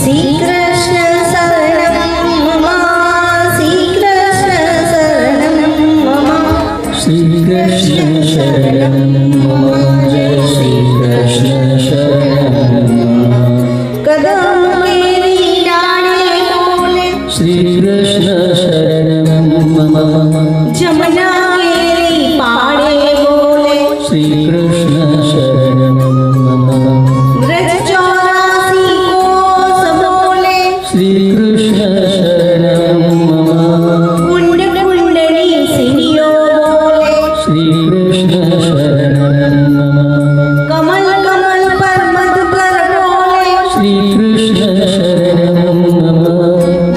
श्री कृष्ण शरणं मम श्री कृष्ण शरणं मम श्री कृष्ण शरणं मम जय श्री कृष्ण शरणं मम कदम मेरी डाले बोले श्री कृष्ण शरणं मम जमुना मेरी पाड़े बोले श्री कृष्ण शरणं मम ब्रज 84 कोस बोले श्री कृष्ण शरणं मम कुंड कुंडली सिरियो बोले श्री कृष्ण शरणं मम कमल कमल पर मधु कर बोले श्री कृष्ण शरणं मम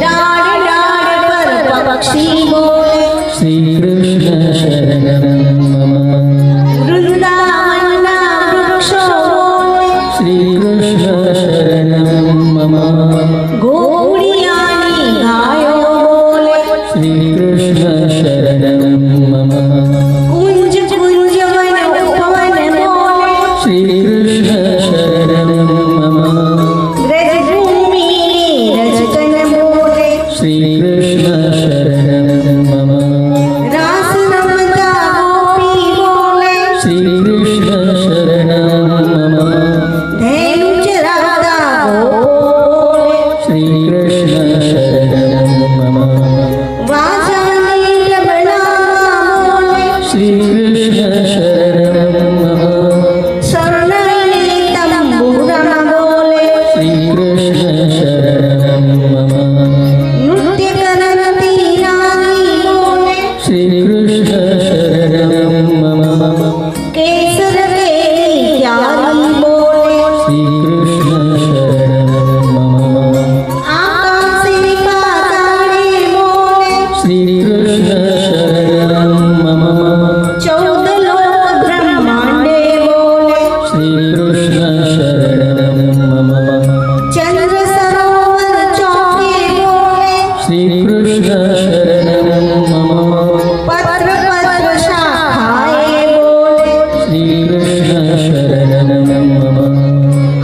डाढ़ डाढ़ पर पक्षी बोले श्री कृष्ण शरणं मम वृंदावन वृक्षो बोले श्री कृष्ण शरणं मम घोड़ियानी गायो बोले श्री कृष्ण शरणं मम कुंज कुंज वन उपवन बोले श्री कृष्ण शरणं मम ब्रज भूमि रजतन बोले श्री कृष्ण शरणं मम रास रमता गोपी बोले श्री कृष्ण शरणं मम धेनु चराता बोले श्री कृष्ण शरणं मम वाचानी लबना बोले श्री कृष्ण शरणं मम शरणाई तंबूरा बोले श्री कृष्ण शरणं मम नृत्य करती रानी बोले श्री कृष्ण शरणं मम केसर केली प्यारी बोले श्री कृष्ण शरणं मम आकाशी पाताले बोले श्री कृष्ण शरणं मम 14 लोक ब्रह्मांडे बोले श्री कृष्ण शरणं मम चंद्र सरोवर चौके बोले श्री कृष्ण शरणं मम पत्र पत्र शाखाए बोले श्री कृष्ण शरणं मम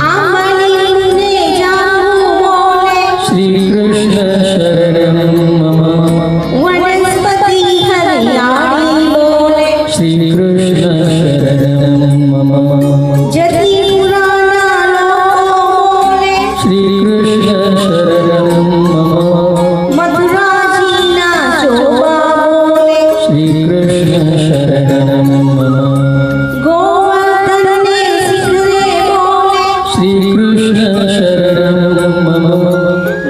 आंबली ने जाऊ बोले श्री कृष्ण शरणं मम वनस्पति हरियाली बोले श्री कृष्ण शरणं मम जति पुराना लोको बोले श्री कृष्ण शरणं मम मथुरा जीना चोबा बोले श्री कृष्ण शरणं मम गोवर्धन ने सिखरे बोले श्री कृष्ण शरणं मम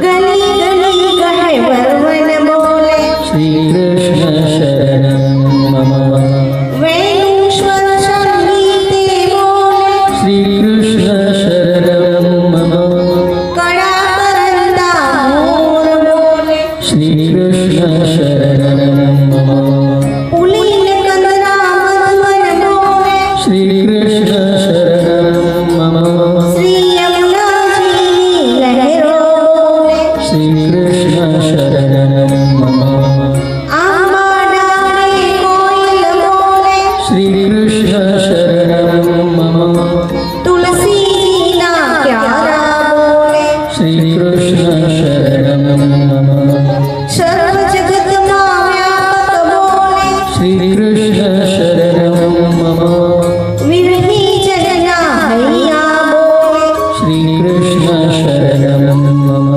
गली गली गहे वर्वन बोले श्री कृष्ण शरणं मम वेणुश्वर संगीते बोले श्री कृष्ण शरणं मम कड़ा करंदा मोर बोले श्री कृष्ण शरणं मम पुलीन कंदरा मधुवन बोले श्री कृष्ण शरणं मम श्री यमुना जी लहरो बोले श्री कृष्ण शरणं मम आंबा डाले कोयल बोले श्री कृष्ण शरणं मम तुलसी जीना प्यारा बोले श्री कृष्ण शरणं मम सर्व जगत मा व्यापक बोले श्री कृष्ण शरणं मम विरही जनना हैया बोले श्री कृष्ण शरणं मम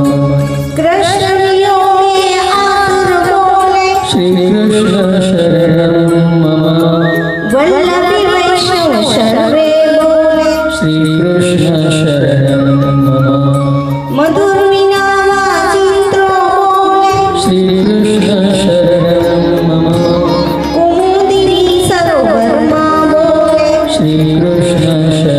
कृष्ण वियोगे आतुर बोले श्री कृष्ण शरणं मम वल्लभी वैष्णव सर्वे बोले श्री कृष्ण शरणं मम मधुर विनावा चित्रो बोले श्री कृष्ण शरणं मम कुमुदिनी सरोवर मा बोले श्री कृष्ण